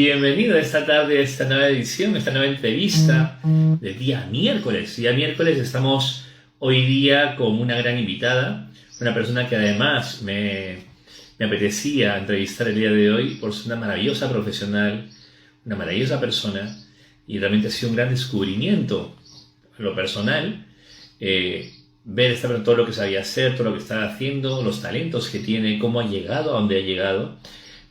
Bienvenido a esta tarde, a esta nueva edición, a esta nueva entrevista del día miércoles. Día miércoles estamos hoy día con una gran invitada, una persona que además me apetecía entrevistar el día de hoy por ser una maravillosa profesional, una maravillosa persona y realmente ha sido un gran descubrimiento en lo personal. Ver todo lo que sabía hacer, todo lo que estaba haciendo, los talentos que tiene, cómo ha llegado a donde ha llegado.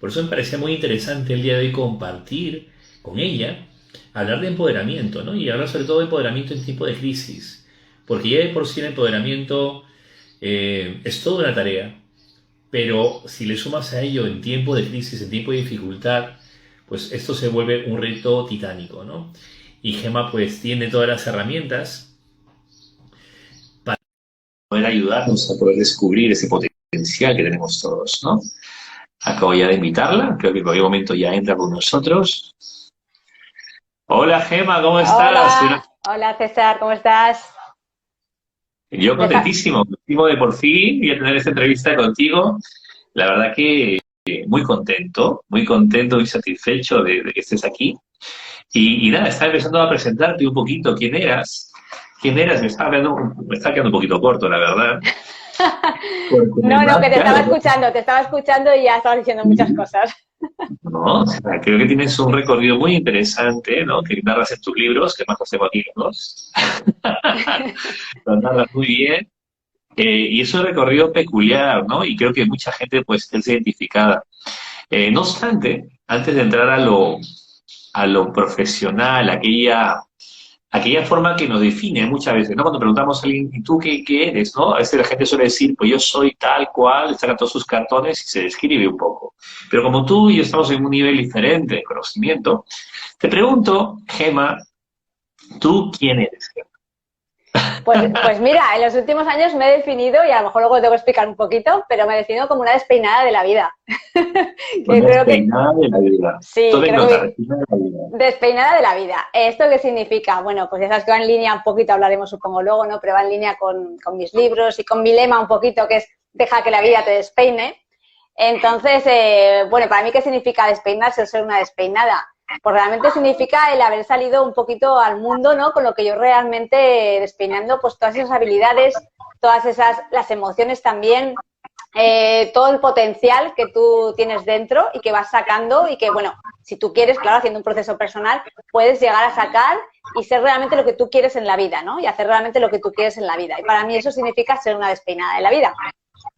Por eso me parecía muy interesante el día de hoy compartir con ella, hablar de empoderamiento, ¿no? Y hablar sobre todo de empoderamiento en tiempo de crisis. Porque ya de por sí el empoderamiento es toda una tarea, pero si le sumas a ello en tiempo de crisis, en tiempo de dificultad, pues esto se vuelve un reto titánico, ¿no? Y Gemma pues tiene todas las herramientas para poder ayudarnos a poder descubrir ese potencial que tenemos todos, ¿no? Acabo ya de invitarla, creo que en cualquier momento ya entra con nosotros. Hola Gemma, ¿cómo estás? Hola, hola César, ¿cómo estás? Yo contentísimo de por fin voy a tener esta entrevista contigo. La verdad que muy contento y satisfecho de que estés aquí. Y nada, estaba empezando a presentarte un poquito quién eras. ¿Quién eras? Me estaba quedando un poquito corto, la verdad. Porque No, además, que claro, te estaba escuchando y ya estabas diciendo muchas cosas. ¿no? O sea, creo que tienes un recorrido muy interesante, ¿no? Que narras en tus libros, que más los tengo aquí, ¿no? Lo narras muy bien. Y es un recorrido peculiar, ¿no? Y creo que mucha gente puede sentirse identificada. No obstante, antes de entrar a lo profesional, aquella forma que nos define muchas veces, ¿no? Cuando preguntamos a alguien, ¿y tú qué eres? ¿No? A veces la gente suele decir, pues yo soy tal cual, saca todos sus cartones y se describe un poco. Pero como tú y yo estamos en un nivel diferente de conocimiento, te pregunto, Gemma, ¿tú quién eres? Pues mira, en los últimos años me he definido, y a lo mejor luego tengo que explicar un poquito, pero me he definido como una despeinada de la vida. Que Una creo que despeinada de la vida. sí, Tome creo nota, que despeinada de la vida. despeinada de la vida. ¿Esto qué significa? Bueno, pues ya sabes que va en línea un poquito, hablaremos supongo luego, ¿no? Pero va en línea con mis libros y con mi lema un poquito, que es deja que la vida te despeine. Entonces, bueno, para mí, ¿qué significa despeinarse o ser una despeinada? Pues realmente significa el haber salido un poquito al mundo, ¿no? Con lo que yo realmente despeinando, pues todas esas habilidades, todas esas, las emociones también, todo el potencial que tú tienes dentro y que vas sacando y que, bueno, si tú quieres, claro, haciendo un proceso personal, puedes llegar a sacar y ser realmente lo que tú quieres en la vida, ¿no? Y hacer realmente lo que tú quieres en la vida. Y para mí eso significa ser una despeinada de la vida.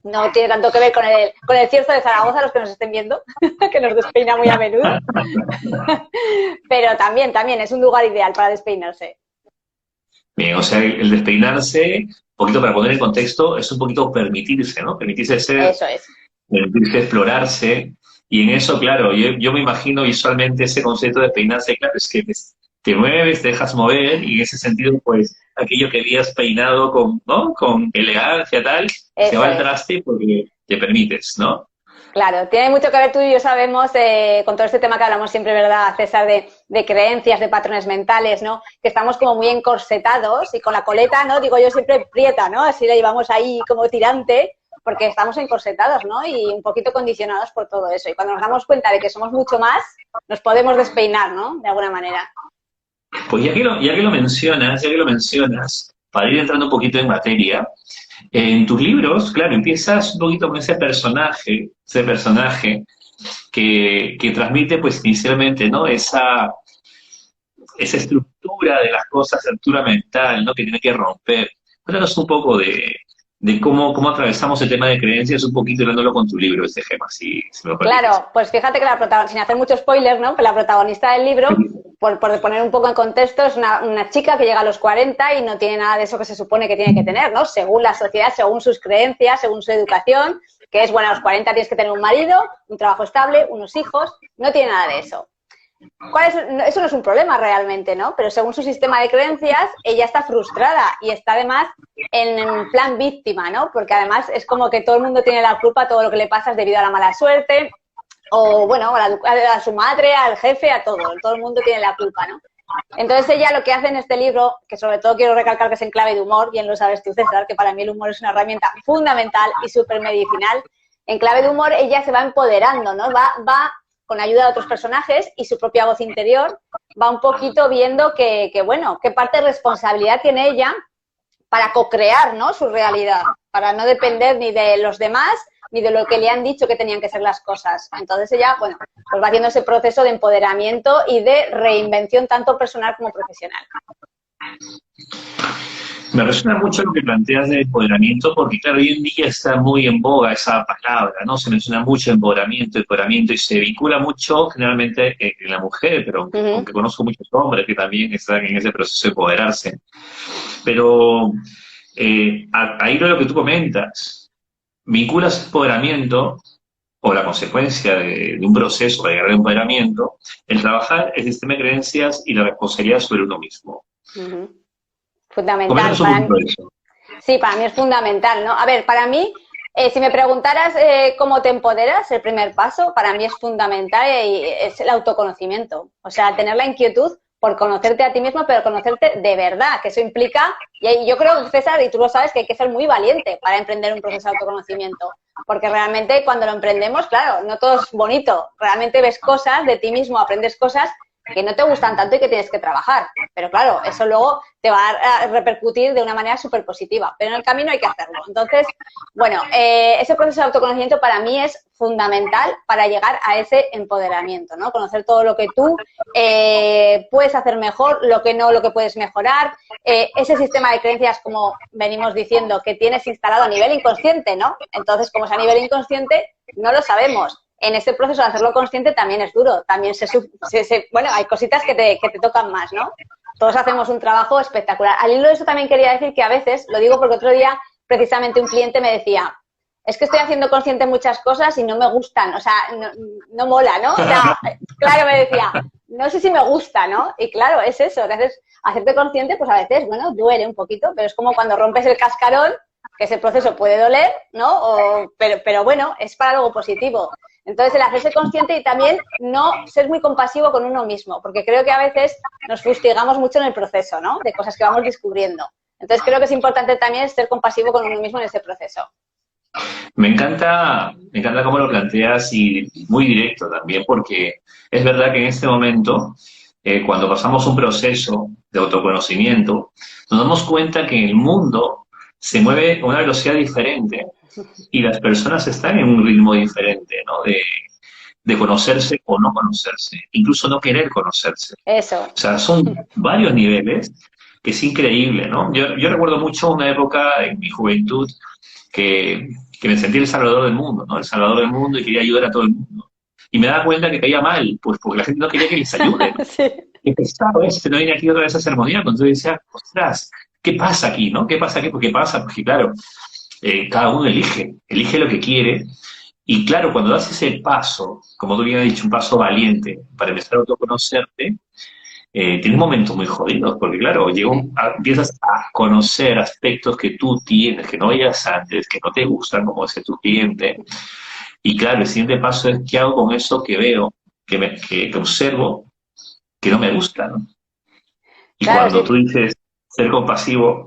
No tiene tanto que ver con el cierzo de Zaragoza, los que nos estén viendo, que nos despeina muy a menudo, pero también es un lugar ideal para despeinarse. Bien, o sea, el despeinarse, un poquito para poner en contexto, es un poquito permitirse, ¿no? Permitirse ser, Eso es. permitirse explorarse. Y en eso, claro, yo me imagino visualmente ese concepto de peinarse, claro, es que te mueves, te dejas mover, y en ese sentido, pues, aquello que habías peinado con, ¿no? Con elegancia, tal, se Eso va al es. traste porque te permites, ¿no? Claro, tiene mucho que ver, tú y yo sabemos, con todo este tema que hablamos siempre, ¿verdad, César? De creencias, de patrones mentales, ¿no? Que estamos como muy encorsetados y con la coleta, ¿no? Digo yo siempre prieta, ¿no? Así la llevamos ahí como tirante, porque estamos encorsetados, ¿no? Y un poquito condicionados por todo eso. Y cuando nos damos cuenta de que somos mucho más, nos podemos despeinar, ¿no? De alguna manera. Pues ya que lo mencionas, para ir entrando un poquito en materia, en tus libros, claro, empiezas un poquito con ese personaje que transmite, pues, inicialmente, ¿no? Esa estructura de las cosas, estructura mental, ¿no? Que tiene que romper. Cuéntanos un poco de cómo atravesamos el tema de creencias, un poquito hablándolo con tu libro, este Gema, si me lo permites. Claro, pues fíjate que sin hacer mucho spoiler, ¿no? Que la protagonista del libro, por poner un poco en contexto, es una chica que llega a los 40 y no tiene nada de eso que se supone que tiene que tener, ¿no? Según la sociedad, según sus creencias, según su educación, que es, bueno, a los 40 tienes que tener un marido, un trabajo estable, unos hijos, no tiene nada de eso. Eso no es un problema realmente, ¿no? Pero según su sistema de creencias, ella está frustrada y está además en plan víctima, ¿no? Porque además es como que todo el mundo tiene la culpa, todo lo que le pasa es debido a la mala suerte, o bueno, a su madre, al jefe, a todo el mundo tiene la culpa, ¿no? Entonces ella lo que hace en este libro, que sobre todo quiero recalcar que es en clave de humor, bien lo sabes tú, César, que para mí el humor es una herramienta fundamental y súper medicinal. En clave de humor ella se va empoderando, ¿no? Va con ayuda de otros personajes y su propia voz interior, va un poquito viendo bueno, qué parte de responsabilidad tiene ella para co-crear, ¿no?, su realidad, para no depender ni de los demás ni de lo que le han dicho que tenían que ser las cosas. Entonces ella, bueno, pues va haciendo ese proceso de empoderamiento y de reinvención tanto personal como profesional. Me resuena mucho lo que planteas de empoderamiento, porque claro, hoy en día está muy en boga esa palabra, ¿no? Se menciona mucho empoderamiento, y se vincula mucho generalmente en la mujer, pero aunque conozco muchos hombres que también están en ese proceso de empoderarse. Pero ahí lo que tú comentas, vinculas empoderamiento o la consecuencia de un proceso para llegar al empoderamiento, el trabajar el sistema de creencias y la responsabilidad sobre uno mismo. Fundamental. Sí, para mí es fundamental, ¿no? A ver, para mí, si me preguntaras cómo te empoderas, el primer paso para mí es fundamental y es el autoconocimiento. O sea, tener la inquietud por conocerte a ti mismo, pero conocerte de verdad, que eso implica, y yo creo, César, y tú lo sabes, que hay que ser muy valiente para emprender un proceso de autoconocimiento, porque realmente cuando lo emprendemos, claro, no todo es bonito, realmente ves cosas de ti mismo, aprendes cosas que no te gustan tanto y que tienes que trabajar, pero claro, eso luego te va a repercutir de una manera súper positiva, pero en el camino hay que hacerlo. Entonces, bueno, ese proceso de autoconocimiento para mí es fundamental para llegar a ese empoderamiento, ¿no? Conocer todo lo que tú puedes hacer mejor, lo que no, lo que puedes mejorar, ese sistema de creencias, como venimos diciendo, que tienes instalado a nivel inconsciente, ¿no? Entonces, como es a nivel inconsciente, no lo sabemos. En este proceso de hacerlo consciente también es duro, también bueno, hay cositas que te tocan más, ¿no? Todos hacemos un trabajo espectacular. Al hilo de eso también quería decir que a veces, lo digo porque otro día precisamente un cliente me decía, es que estoy haciendo consciente muchas cosas y no me gustan, o sea, no mola, ¿no? O sea, claro, me decía, no sé si me gusta, ¿no? Y claro, es eso, entonces, hacerte consciente, pues a veces, bueno, duele un poquito, pero es como cuando rompes el cascarón, que ese proceso puede doler, ¿no? Pero bueno, es para algo positivo. Entonces, el hacerse consciente y también no ser muy compasivo con uno mismo, porque creo que a veces nos fustigamos mucho en el proceso, ¿no? De cosas que vamos descubriendo. Entonces, creo que es importante también ser compasivo con uno mismo en ese proceso. Me encanta cómo lo planteas y muy directo también, porque es verdad que en este momento, cuando pasamos un proceso de autoconocimiento, nos damos cuenta que el mundo se mueve a una velocidad diferente y las personas están en un ritmo diferente, ¿no? De conocerse o no conocerse, incluso no querer conocerse. Eso. O sea, son varios niveles que es increíble, ¿no? Yo recuerdo mucho una época en mi juventud que me sentí el salvador del mundo, ¿no? El salvador del mundo y quería ayudar a todo el mundo. Y me daba cuenta que caía mal, pues porque la gente no quería que les ayude, ¿no? Sí. Qué pesado no viene aquí otra vez a hacer armonía. Entonces decía, ostras, ¿qué pasa aquí, no? ¿Qué pasa aquí? ¿Qué pasa? Porque claro, cada uno elige lo que quiere. Y claro, cuando das ese paso, como tú bien has dicho, un paso valiente para empezar a autoconocerte, tienes momentos muy jodidos, porque claro, empiezas a conocer aspectos que tú tienes, que no veías antes, que no te gustan, como ese tu cliente. Y claro, el siguiente paso es qué hago con eso que veo, que observo, que no me gusta, ¿no? Y claro, cuando tú dices ser compasivo,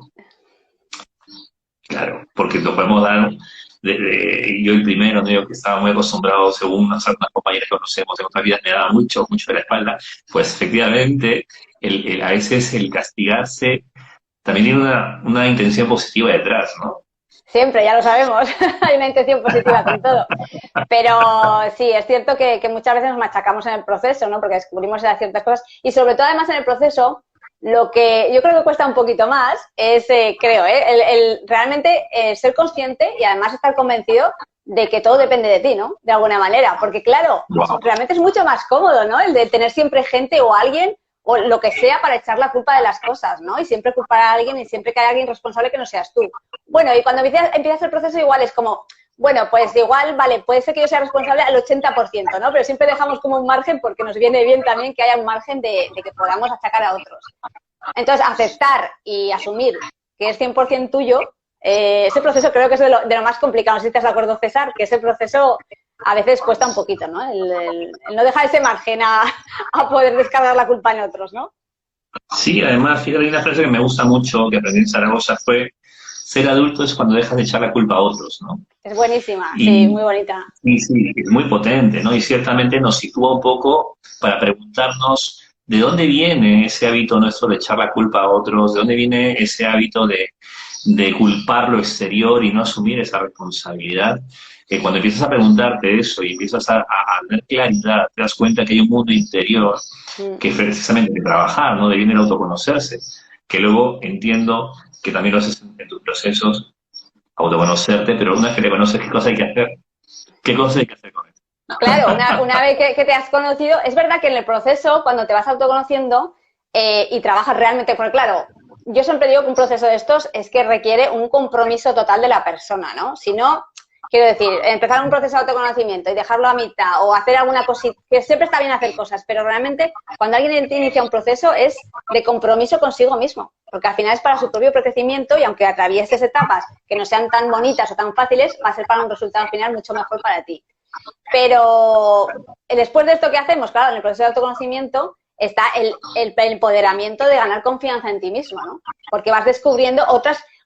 claro, porque nos podemos dar, yo el primero, ¿no? Yo que estaba muy acostumbrado, según unas compañeras que conocemos en otras vidas, me daba mucho de la espalda, pues efectivamente, a veces el castigarse también tiene una intención positiva detrás, ¿no? Siempre, ya lo sabemos, hay una intención positiva con todo. Pero sí, es cierto que muchas veces nos machacamos en el proceso, ¿no? Porque descubrimos ciertas cosas y sobre todo además en el proceso, lo que yo creo que cuesta un poquito más es, realmente ser consciente y además estar convencido de que todo depende de ti, ¿no? De alguna manera, porque claro, realmente es mucho más cómodo, ¿no? El de tener siempre gente o alguien o lo que sea para echar la culpa de las cosas, ¿no? Y siempre culpar a alguien y siempre que hay alguien responsable que no seas tú. Bueno, y cuando empiezas el proceso igual es como, bueno, pues igual, vale, puede ser que yo sea responsable al 80%, ¿no? Pero siempre dejamos como un margen porque nos viene bien también que haya un margen de que podamos achacar a otros. Entonces, aceptar y asumir que es 100% tuyo, ese proceso creo que es de lo más complicado. No sé si estás de acuerdo, César, que ese proceso a veces cuesta un poquito, ¿no? El no dejar ese margen a poder descargar la culpa en otros, ¿no? Sí, además, fíjate, hay una frase que me gusta mucho, que aprendí en Zaragoza, fue ser adulto es cuando dejas de echar la culpa a otros, ¿no? Es buenísima, Y, sí, muy bonita. y sí, es muy potente, ¿no? Y ciertamente nos sitúa un poco para preguntarnos de dónde viene ese hábito nuestro de echar la culpa a otros, de dónde viene ese hábito de culpar lo exterior y no asumir esa responsabilidad. Que cuando empiezas a preguntarte eso y empiezas a tener claridad, te das cuenta que hay un mundo interior que es precisamente de trabajar, ¿no? De viene el autoconocerse, que luego entiendo que también lo haces en tus procesos, autoconocerte, pero una vez que te conoces, ¿qué cosa hay que hacer? ¿Qué cosa hay que hacer con eso? Claro, una vez que te has conocido, es verdad que en el proceso, cuando te vas autoconociendo y trabajas realmente, porque claro, yo siempre digo que un proceso de estos es que requiere un compromiso total de la persona, ¿no? Si no, quiero decir, empezar un proceso de autoconocimiento y dejarlo a mitad o hacer alguna cosita, que siempre está bien hacer cosas, pero realmente cuando alguien inicia un proceso es de compromiso consigo mismo, porque al final es para su propio crecimiento y aunque atravieses etapas que no sean tan bonitas o tan fáciles, va a ser para un resultado final mucho mejor para ti. Pero después de esto que hacemos, claro, en el proceso de autoconocimiento está el empoderamiento de ganar confianza en ti mismo, ¿no? Porque vas descubriendo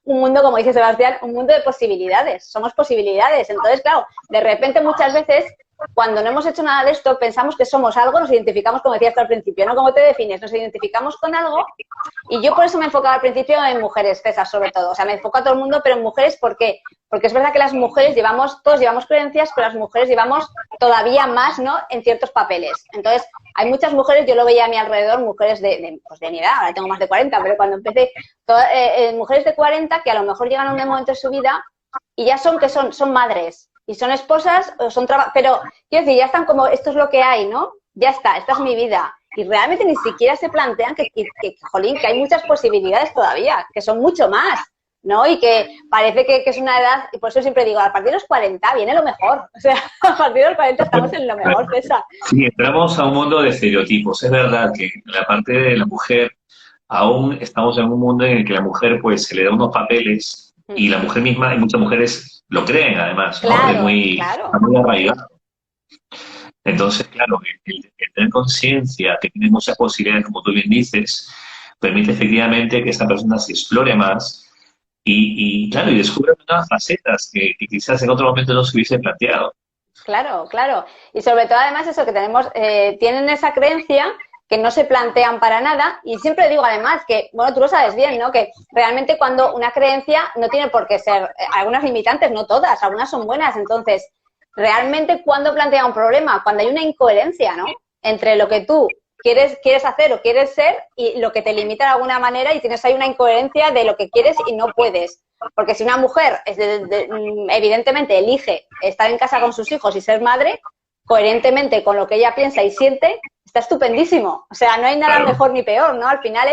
un mundo, como dice Sebastián, un mundo de posibilidades. Somos posibilidades. Entonces, claro, de repente muchas veces, cuando no hemos hecho nada de esto, pensamos que somos algo, nos identificamos, como decías al principio, ¿no? ¿Cómo te defines? Nos identificamos con algo y yo por eso me enfocaba al principio en mujeres, César, sobre todo. O sea, me enfoco a todo el mundo, pero en mujeres, ¿por qué? Porque es verdad que las mujeres todos llevamos creencias, pero las mujeres llevamos todavía más, ¿no? En ciertos papeles. Entonces, hay muchas mujeres, yo lo veía a mi alrededor, mujeres pues de mi edad, ahora tengo más de 40, pero cuando empecé, mujeres de 40 que a lo mejor llegan a un momento de su vida y ya son madres y son esposas, pero quiero decir, ya están como, esto es lo que hay, ¿no? Ya está, esta es mi vida. Y realmente ni siquiera se plantean jolín, que hay muchas posibilidades todavía, que son mucho más, ¿no? Y que parece que es una edad, y por eso siempre digo, a partir de los 40 viene lo mejor. O sea, a partir de los 40 estamos en lo mejor, César. Sí, entramos a un mundo de estereotipos. Es verdad que en la parte de la mujer aún estamos en un mundo en el que la mujer pues se le da unos papeles y la mujer misma, y muchas mujeres lo creen además, ¿no? Claro, Es muy, claro. está muy arraigado. Entonces, claro, el tener conciencia que tiene muchas posibilidades, como tú bien dices, permite efectivamente que esa persona se explore más y claro, y descubra nuevas facetas que quizás en otro momento no se hubiese planteado. Claro, claro. Y sobre todo, además, eso que tienen esa creencia que no se plantean para nada. Y siempre digo, además, que, bueno, tú lo sabes bien, ¿no? Que realmente cuando una creencia no tiene por qué ser, algunas limitantes, no todas, algunas son buenas. Entonces, realmente, ¿cuándo plantea un problema? Cuando hay una incoherencia, ¿no? Entre lo que tú quieres hacer o quieres ser y lo que te limita de alguna manera y tienes ahí una incoherencia de lo que quieres y no puedes. Porque si una mujer evidentemente elige estar en casa con sus hijos y ser madre, coherentemente con lo que ella piensa y siente, está estupendísimo. O sea, no hay nada mejor ni peor, ¿no? Al final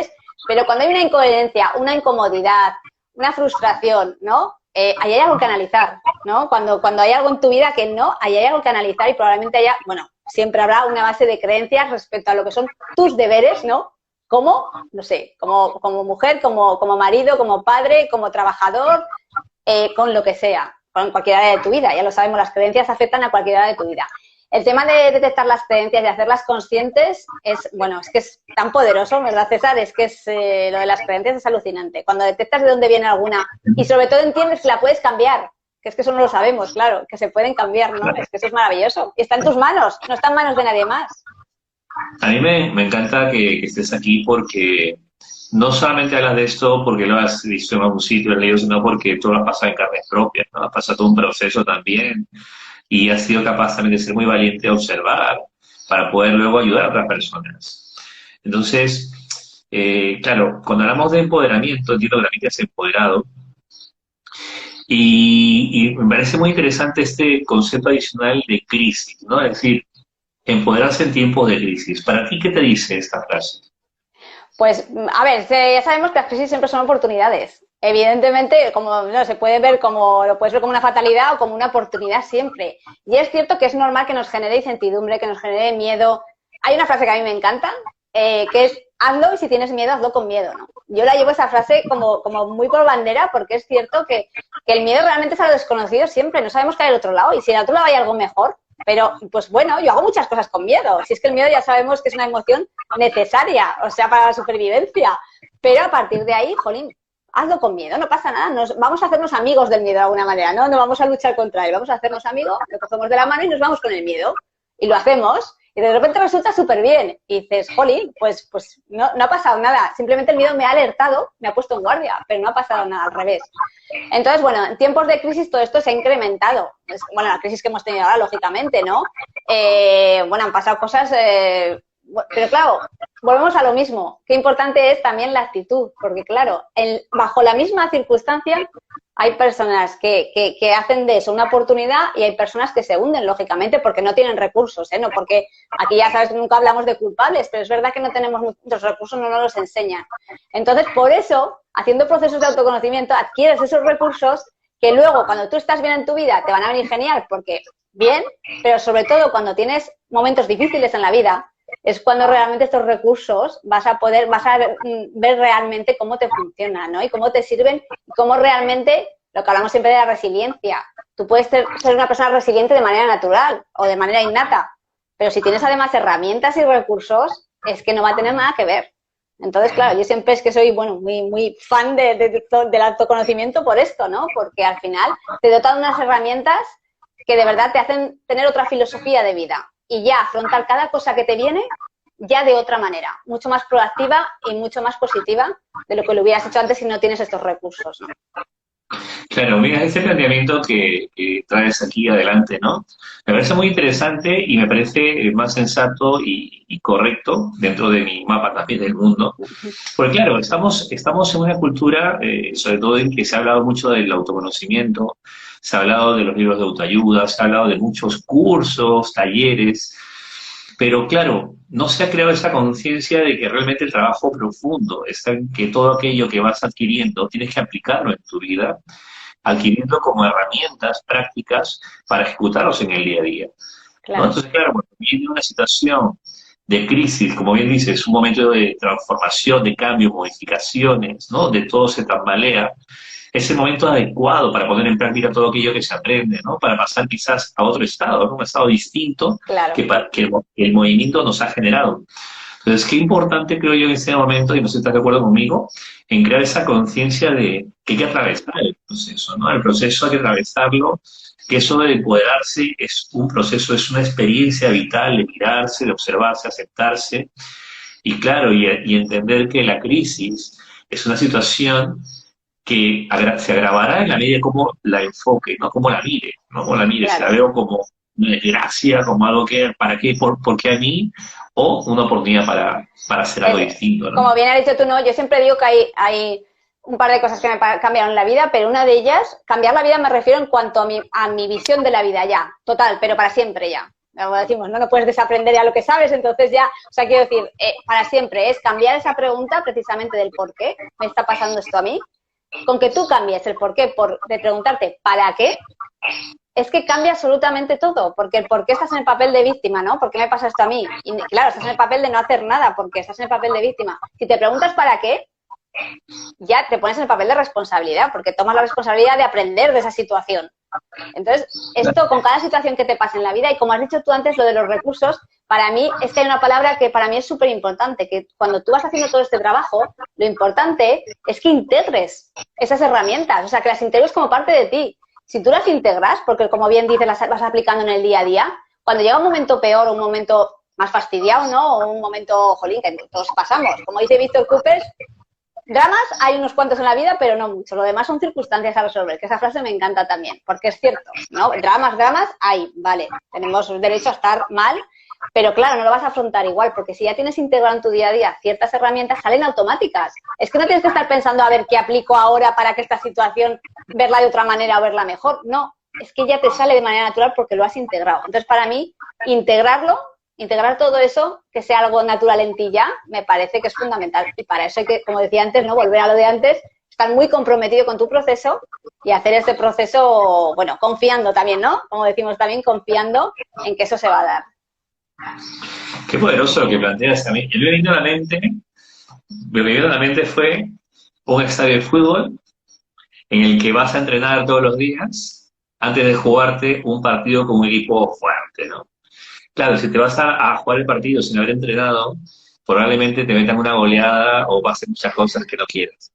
pero cuando hay una incoherencia, una incomodidad, una frustración, ¿no? Ahí hay algo que analizar, ¿no? Cuando hay algo en tu vida que no, ahí hay algo que analizar y probablemente siempre habrá una base de creencias respecto a lo que son tus deberes, ¿no? Como, no sé, como mujer, como marido, como padre, como trabajador, con lo que sea, con cualquier área de tu vida. Ya lo sabemos, las creencias afectan a cualquier área de tu vida. El tema de detectar las creencias y hacerlas conscientes es que es tan poderoso, ¿verdad, César? Es que lo de las creencias es alucinante. Cuando detectas de dónde viene alguna y sobre todo entiendes que la puedes cambiar, que es que eso no lo sabemos, claro, que se pueden cambiar, ¿no? Es que eso es maravilloso. Y está en tus manos, no está en manos de nadie más. A mí me encanta que estés aquí porque no solamente hablas de esto porque lo has visto en algún sitio, has leído, sino porque tú lo has pasado en carnes propias, ¿no? Has pasado todo un proceso también y has sido capaz también de ser muy valiente a observar para poder luego ayudar a otras personas. Entonces, claro, cuando hablamos de empoderamiento, entiendo que también te has empoderado y me parece muy interesante este concepto adicional de crisis, ¿no? Es decir, empoderarse en tiempos de crisis. ¿Para ti qué te dice esta frase? Pues, a ver, ya sabemos que las crisis siempre son oportunidades. Evidentemente, se puede ver lo puedes ver como una fatalidad o como una oportunidad siempre. Y es cierto que es normal que nos genere incertidumbre, que nos genere miedo. Hay una frase que a mí me encanta, que es, hazlo y si tienes miedo, hazlo con miedo, ¿no? Yo la llevo esa frase como muy por bandera porque es cierto que el miedo realmente es a lo desconocido siempre. No sabemos qué hay al otro lado y si al otro lado hay algo mejor. Pero, pues bueno, yo hago muchas cosas con miedo. Si es que el miedo ya sabemos que es una emoción necesaria, o sea, para la supervivencia. Pero a partir de ahí, jolín, hazlo con miedo, no pasa nada, vamos a hacernos amigos del miedo de alguna manera, ¿no? No vamos a luchar contra él, vamos a hacernos amigos, lo cogemos de la mano y nos vamos con el miedo. Y lo hacemos, y de repente resulta súper bien. Y dices, jolín, pues no ha pasado nada, simplemente el miedo me ha alertado, me ha puesto en guardia, pero no ha pasado nada, al revés. Entonces, bueno, en tiempos de crisis todo esto se ha incrementado. Bueno, la crisis que hemos tenido ahora, lógicamente, ¿no? Bueno, han pasado cosas... pero claro, volvemos a lo mismo. Qué importante es también la actitud, porque claro, bajo la misma circunstancia hay personas que hacen de eso una oportunidad y hay personas que se hunden, lógicamente, porque no tienen recursos, ¿eh? No, porque aquí ya sabes que nunca hablamos de culpables, pero es verdad que no tenemos muchos recursos, no nos los enseñan. Entonces, por eso, haciendo procesos de autoconocimiento, adquieres esos recursos que luego, cuando tú estás bien en tu vida, te van a venir genial, porque bien, pero sobre todo cuando tienes momentos difíciles en la vida, es cuando realmente estos recursos vas a ver realmente cómo te funcionan, ¿no? Y cómo te sirven, y cómo realmente, lo que hablamos siempre de la resiliencia. Tú puedes ser una persona resiliente de manera natural o de manera innata, pero si tienes además herramientas y recursos, es que no va a tener nada que ver. Entonces, claro, yo siempre es que soy, bueno, muy fan del autoconocimiento por esto, ¿no? Porque al final te dotan unas herramientas que de verdad te hacen tener otra filosofía de vida y ya afrontar cada cosa que te viene ya de otra manera, mucho más proactiva y mucho más positiva de lo que lo hubieras hecho antes si no tienes estos recursos, ¿no? Claro, mira, ese planteamiento que traes aquí adelante, ¿no? Me parece muy interesante y me parece más sensato y correcto dentro de mi mapa también del mundo. Porque claro, estamos en una cultura, sobre todo en que se ha hablado mucho del autoconocimiento, se ha hablado de los libros de autoayuda, se ha hablado de muchos cursos, talleres, pero claro, no se ha creado esa conciencia de que realmente el trabajo profundo está en que todo aquello que vas adquiriendo tienes que aplicarlo en tu vida, adquiriendo como herramientas prácticas para ejecutarlos en el día a día. Claro. ¿No? Entonces, claro, cuando viene una situación de crisis, como bien dices, un momento de transformación, de cambio, modificaciones, ¿no? De todo se tambalea, es el momento adecuado para poner en práctica todo aquello que se aprende, ¿no? Para pasar quizás a otro estado, ¿no? Un estado distinto Claro. que el movimiento nos ha generado. Entonces, qué importante creo yo en este momento, y no sé si estás de acuerdo conmigo, en crear esa conciencia de que hay que atravesar el proceso, ¿no? El proceso hay que atravesarlo, que eso de empoderarse es un proceso, es una experiencia vital de mirarse, de observarse, aceptarse, y claro, y entender que la crisis es una situación que se agravará en la medida como la enfoque, no como la mire, no como la mire, Claro. si la veo como una desgracia, como algo que, ¿para qué? ¿Por qué a mí? O una oportunidad para hacer algo distinto, ¿no? Como bien has dicho tú, no, yo siempre digo que hay un par de cosas que me cambiaron la vida, pero una de ellas, cambiar la vida me refiero en cuanto a mi visión de la vida ya, total, pero para siempre ya. Como decimos, no puedes desaprender ya lo que sabes, entonces ya, o sea, quiero decir, para siempre es cambiar esa pregunta precisamente del por qué me está pasando esto a mí. Con que tú cambies el por qué, de preguntarte ¿para qué? Es que cambia absolutamente todo, porque el por qué estás en el papel de víctima, ¿no? ¿Por qué me pasa esto a mí? Y claro, estás en el papel de no hacer nada, porque estás en el papel de víctima. Si te preguntas ¿para qué? Ya te pones en el papel de responsabilidad, porque tomas la responsabilidad de aprender de esa situación. Entonces, esto con cada situación que te pasa en la vida, y como has dicho tú antes, lo de los recursos, para mí es que hay una palabra que para mí es súper importante, que cuando tú vas haciendo todo este trabajo, lo importante es que integres esas herramientas, o sea, que las integres como parte de ti. Si tú las integras, porque como bien dices, las vas aplicando en el día a día, cuando llega un momento peor, un momento más fastidiado, ¿no? O un momento, jolín, que todos pasamos. Como dice Víctor Coopers, dramas hay unos cuantos en la vida, pero no mucho. Lo demás son circunstancias a resolver, que esa frase me encanta también, porque es cierto, ¿no? Dramas hay, vale, tenemos derecho a estar mal, pero claro, no lo vas a afrontar igual, porque si ya tienes integrado en tu día a día ciertas herramientas, salen automáticas. Es que no tienes que estar pensando a ver qué aplico ahora para que esta situación, verla de otra manera o verla mejor. No, es que ya te sale de manera natural porque lo has integrado. Entonces, para mí, integrar todo eso, que sea algo natural en ti ya, me parece que es fundamental. Y para eso hay que, como decía antes, no volver a lo de antes, estar muy comprometido con tu proceso y hacer este proceso, bueno, confiando también, ¿no? Como decimos también, confiando en que eso se va a dar. Qué poderoso lo que planteas también. Me vino a la mente fue un estadio de fútbol en el que vas a entrenar todos los días antes de jugarte un partido con un equipo fuerte, ¿no? Claro, si te vas a jugar el partido sin haber entrenado, probablemente te metan una goleada o pasen muchas cosas que no quieras.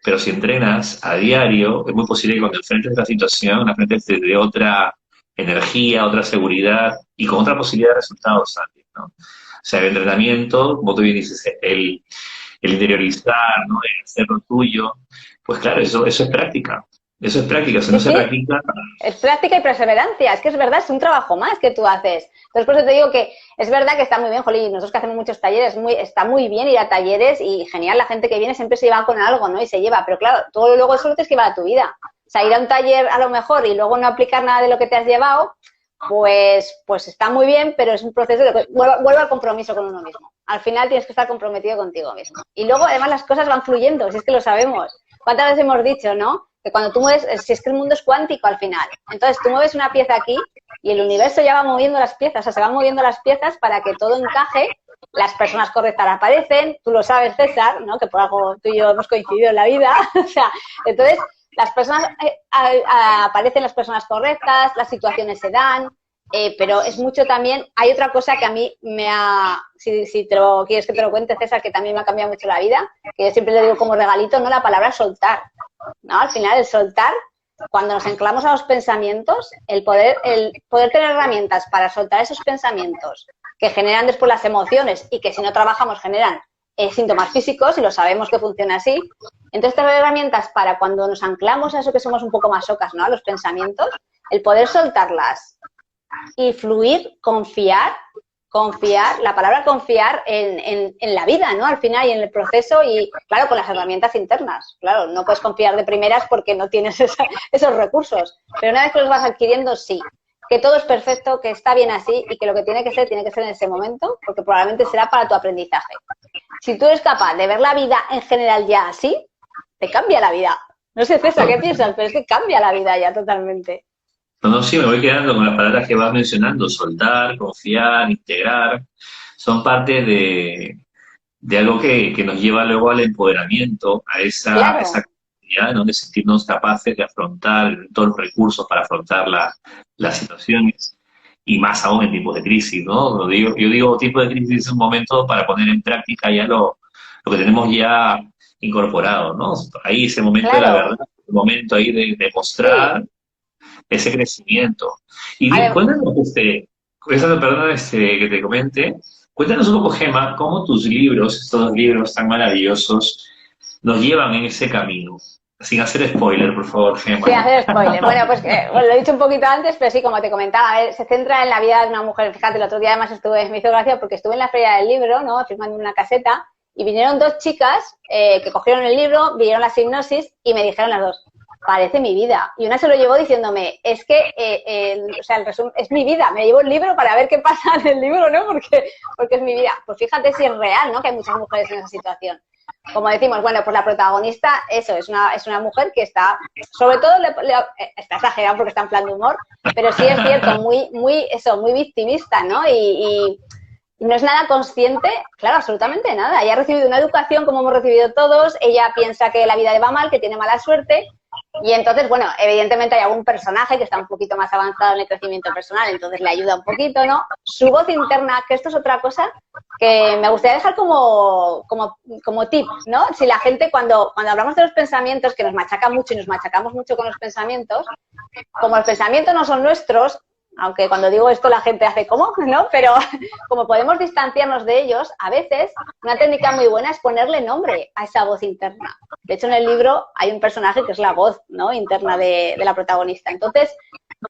pero si entrenas a diario, es muy posible que cuando enfrentes la situación, la enfrentes de otra energía, otra seguridad y con otra posibilidad de resultados también, ¿no? O sea, el entrenamiento, como tú bien dices, el interiorizar, ¿no? El hacer lo tuyo, pues claro, eso es práctica. Eso es práctica, si Sí, no se sí. practica, Es práctica y perseverancia, es que es verdad, es un trabajo más que tú haces. Entonces, por eso te digo que es verdad que está muy bien, Jolín, nosotros que hacemos muchos talleres, está muy bien ir a talleres y genial, la gente que viene siempre se lleva con algo, ¿no? Y se lleva, pero claro, todo luego eso lo tienes que llevar a tu vida. O sea, ir a un taller a lo mejor y luego no aplicar nada de lo que te has llevado, pues está muy bien, pero es un proceso de vuelvo al compromiso con uno mismo. Al final tienes que estar comprometido contigo mismo. Y luego, además, las cosas van fluyendo, si es que lo sabemos. ¿Cuántas veces hemos dicho, no? Que cuando tú mueves, si es que el mundo es cuántico al final. Entonces, tú mueves una pieza aquí y el universo ya va moviendo las piezas, o sea, se van moviendo las piezas para que todo encaje, las personas correctas aparecen, tú lo sabes, César, ¿no? Que por algo tú y yo hemos coincidido en la vida. O sea, entonces, las personas, aparecen las personas correctas, las situaciones se dan, pero es mucho también, hay otra cosa que a mí si te lo quieres que te lo cuente, César, que también me ha cambiado mucho la vida, que yo siempre le digo como regalito, ¿no? La palabra soltar, ¿no? Al final el soltar, cuando nos anclamos a los pensamientos, el poder tener herramientas para soltar esos pensamientos que generan después las emociones y que si no trabajamos generan síntomas físicos y lo sabemos que funciona así. Entonces, tener herramientas para cuando nos anclamos a eso que somos un poco más socas, ¿no? A los pensamientos, el poder soltarlas y fluir, confiar, la palabra confiar en la vida, ¿no? Al final y en el proceso y, claro, con las herramientas internas. Claro, no puedes confiar de primeras porque no tienes esos recursos, pero una vez que los vas adquiriendo, sí. Que todo es perfecto, que está bien así y que lo que tiene que ser en ese momento, porque probablemente será para tu aprendizaje. Si tú eres capaz de ver la vida en general ya así, te cambia la vida. No sé, César, ¿qué piensas? Pero es que cambia la vida ya totalmente. no, sí, me voy quedando con las palabras que vas mencionando, soltar, confiar, integrar, son parte de algo que nos lleva luego al empoderamiento, a esa Claro, capacidad, ¿no? De sentirnos capaces de afrontar todos los recursos para afrontar las situaciones, y más aún en tiempos de crisis, ¿no? Yo digo tiempo de crisis es un momento para poner en práctica ya lo que tenemos ya incorporado, ¿no? Ahí ese momento de la verdad, claro, el momento ahí de sí. mostrar ese crecimiento. Y Adem- cuéntanos, perdona que te comente, cuéntanos un poco, Gemma, cómo tus libros, estos dos libros tan maravillosos, nos llevan en ese camino. Sin hacer spoiler, por favor, Sin Gemma. hacer spoiler. Bueno, pues bueno, lo he dicho un poquito antes, pero sí, como te comentaba, a ver, se centra en la vida de una mujer. Fíjate, el otro día además me hizo gracia porque estuve en la feria del libro, ¿no? Firmando en una caseta, y vinieron dos chicas que cogieron el libro, vieron la hipnosis y me dijeron las dos, parece mi vida. Y una se lo llevó diciéndome, es que, o sea, el resumen, es mi vida, me llevo el libro para ver qué pasa en el libro, ¿no? Porque es mi vida. Pues fíjate si es real, ¿no? Que hay muchas mujeres en esa situación. Como decimos, bueno, pues la protagonista, eso, es una mujer que está, sobre todo, está exagerada porque está en plan de humor, pero sí es cierto, muy victimista, ¿no? Y no es nada consciente, claro, absolutamente nada. Ella ha recibido una educación como hemos recibido todos, ella piensa que la vida le va mal, que tiene mala suerte, y entonces, bueno, evidentemente hay algún personaje que está un poquito más avanzado en el crecimiento personal, entonces le ayuda un poquito, ¿no? Su voz interna, que esto es otra cosa que me gustaría dejar como tip, ¿no? Si la gente, cuando hablamos de los pensamientos, que nos machaca mucho y nos machacamos mucho con los pensamientos, como los pensamientos no son nuestros, aunque cuando digo esto la gente hace ¿cómo? ¿No? Pero como podemos distanciarnos de ellos, a veces una técnica muy buena es ponerle nombre a esa voz interna. De hecho, en el libro hay un personaje que es la voz, ¿no? Interna de la protagonista. Entonces,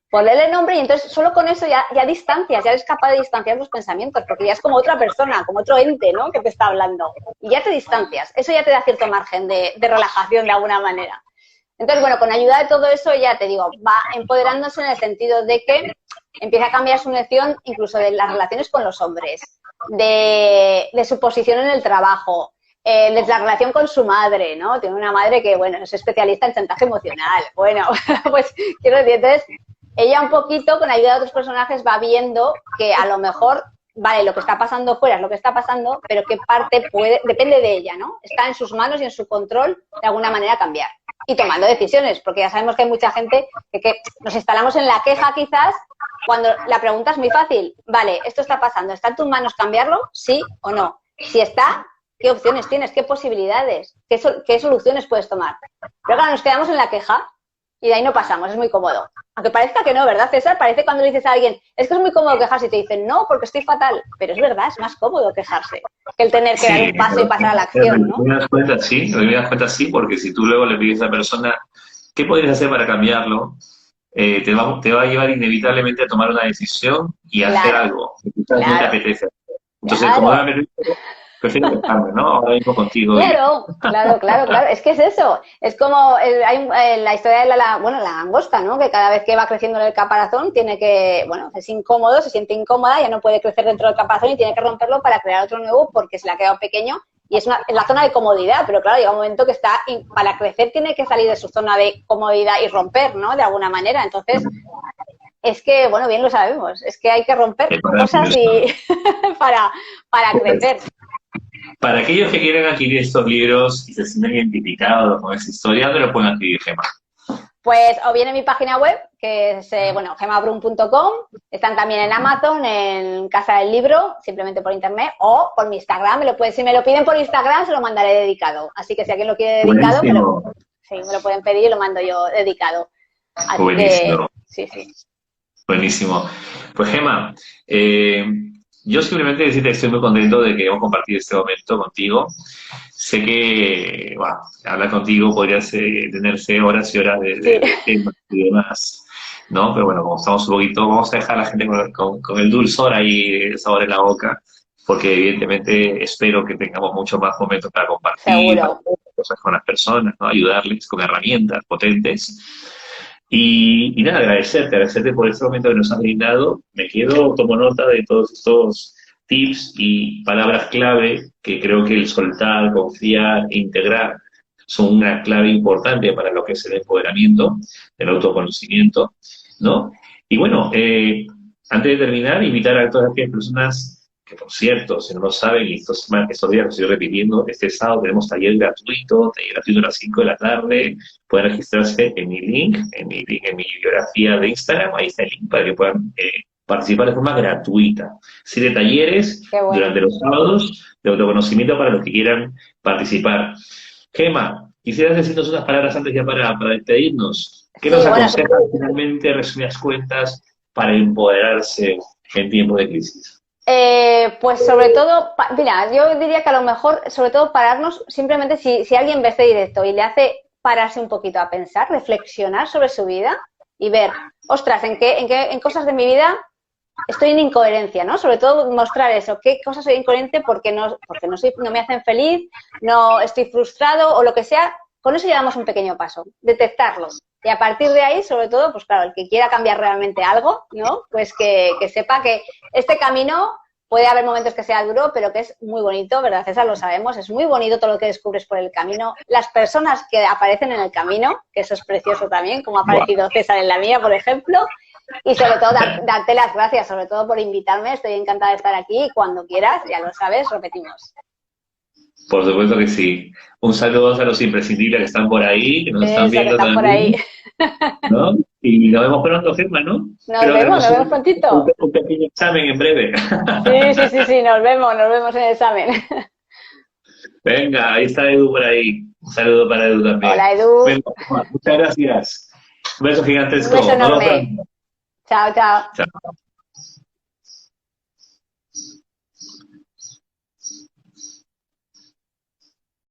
ponerle nombre y entonces solo con eso ya distancias, ya eres capaz de distanciar los pensamientos, porque ya es como otra persona, como otro ente, ¿no? Que te está hablando. Y ya te distancias. Eso ya te da cierto margen de relajación de alguna manera. Entonces, bueno, con ayuda de todo eso, ya te digo, va empoderándose en el sentido de que empieza a cambiar su noción incluso de las relaciones con los hombres, de su posición en el trabajo, de la relación con su madre, ¿no? Tiene una madre que, bueno, es especialista en chantaje emocional. Bueno, pues quiero decir, entonces, ella un poquito, con ayuda de otros personajes, va viendo que a lo mejor, vale, lo que está pasando fuera es lo que está pasando, pero qué parte depende de ella, ¿no? Está en sus manos y en su control, de alguna manera, cambiar. Y tomando decisiones, porque ya sabemos que hay mucha gente que nos instalamos en la queja quizás, cuando la pregunta es muy fácil. Vale, esto está pasando, ¿está en tus manos cambiarlo? ¿Sí o no? Si está, qué opciones tienes, qué posibilidades, qué soluciones puedes tomar. Pero claro, nos quedamos en la queja y de ahí no pasamos, es muy cómodo. Aunque parezca que no, ¿verdad, César? Parece cuando le dices a alguien, es que es muy cómodo quejarse y te dicen, no, porque estoy fatal. Pero es verdad, es más cómodo quejarse que el tener que dar un paso y pasar a la acción, ¿no? Me das cuenta, sí, me das cuenta, sí, porque si tú luego le pides a la persona, ¿qué podrías hacer para cambiarlo? Te va a llevar inevitablemente a tomar una decisión y a hacer algo que quizás no te apetece. Entonces, como no me apetece, prefiero quejarme, ¿no? Ahora mismo contigo. Claro. Es que es eso. Es como la historia de la langosta, ¿no? Que cada vez que va creciendo el caparazón tiene que, es incómodo, se siente incómoda, ya no puede crecer dentro del caparazón y tiene que romperlo para crear otro nuevo porque se le ha quedado pequeño. Y es la zona de comodidad, pero claro, llega un momento que para crecer tiene que salir de su zona de comodidad y romper, ¿no? De alguna manera. Entonces, es que, bien lo sabemos, es que hay que romper cosas para crecer. Para aquellos que quieran adquirir estos libros y se sienten identificados con esa historia, ¿dónde lo pueden adquirir, Gemma? Pues o bien en mi página web, que es gemabrun.com, están también en Amazon, en Casa del Libro, simplemente por internet, o por mi Instagram, si me lo piden por Instagram se lo mandaré dedicado, así que si alguien lo quiere dedicado, me lo pueden pedir y lo mando yo dedicado. Así buenísimo. Que, sí. Buenísimo. Pues Gemma, yo simplemente decirte que estoy muy contento de que hemos compartido este momento contigo. Sé que hablar contigo podría tenerse horas y horas de temas y demás, ¿no? Pero bueno, como estamos un poquito, vamos a dejar a la gente con el dulzor ahí, el sabor en la boca, porque evidentemente espero que tengamos mucho más momentos para compartir cosas con las personas, ¿no? Ayudarles con herramientas potentes. Y nada, agradecerte por este momento que nos has brindado. Tomo nota de todos estos tips y palabras clave que creo que el soltar, confiar, integrar son una clave importante para lo que es el empoderamiento, el autoconocimiento, ¿no? Y bueno, antes de terminar, invitar a todas aquellas personas que, por cierto, si no lo saben, y estos días lo estoy repitiendo, este sábado tenemos taller gratuito a las 5 de la tarde. Pueden registrarse en mi link, en mi biografía de Instagram, ahí está el link para que puedan participar de forma gratuita. 7 talleres durante los sábados de autoconocimiento para los que quieran participar. Gemma, ¿quisieras decirnos unas palabras antes ya para despedirnos? ¿Qué nos aconsejas finalmente, resumidas cuentas, para empoderarse en tiempos de crisis? Pues sobre todo, mira, yo diría que a lo mejor, sobre todo pararnos, simplemente si alguien ve este directo y le hace pararse un poquito a pensar, reflexionar sobre su vida y ver, ostras, en cosas de mi vida estoy en incoherencia, ¿no? Sobre todo mostrar eso, qué cosas soy incoherente porque no me hacen feliz, no estoy frustrado o lo que sea. Con eso llevamos un pequeño paso, detectarlo. Y a partir de ahí, sobre todo, pues claro, el que quiera cambiar realmente algo, ¿no? Pues que sepa que este camino puede haber momentos que sea duro, pero que es muy bonito, ¿verdad, César? Lo sabemos, es muy bonito todo lo que descubres por el camino. Las personas que aparecen en el camino, que eso es precioso también, como ha aparecido César en la mía, por ejemplo. Y sobre todo, darte las gracias, sobre todo por invitarme. Estoy encantada de estar aquí y cuando quieras, ya lo sabes, repetimos. Por supuesto que sí. Un saludo a los imprescindibles que están por ahí, que nos están viendo también. Por ahí. ¿No? Y nos vemos pronto, Gemma, ¿no? Nos vemos prontito. Un pequeño examen en breve. Sí, nos vemos en el examen. Venga, ahí está Edu por ahí. Un saludo para Edu también. Hola, Edu. Bueno, muchas gracias. Un beso gigantesco. Un beso enorme. Chao. Chao.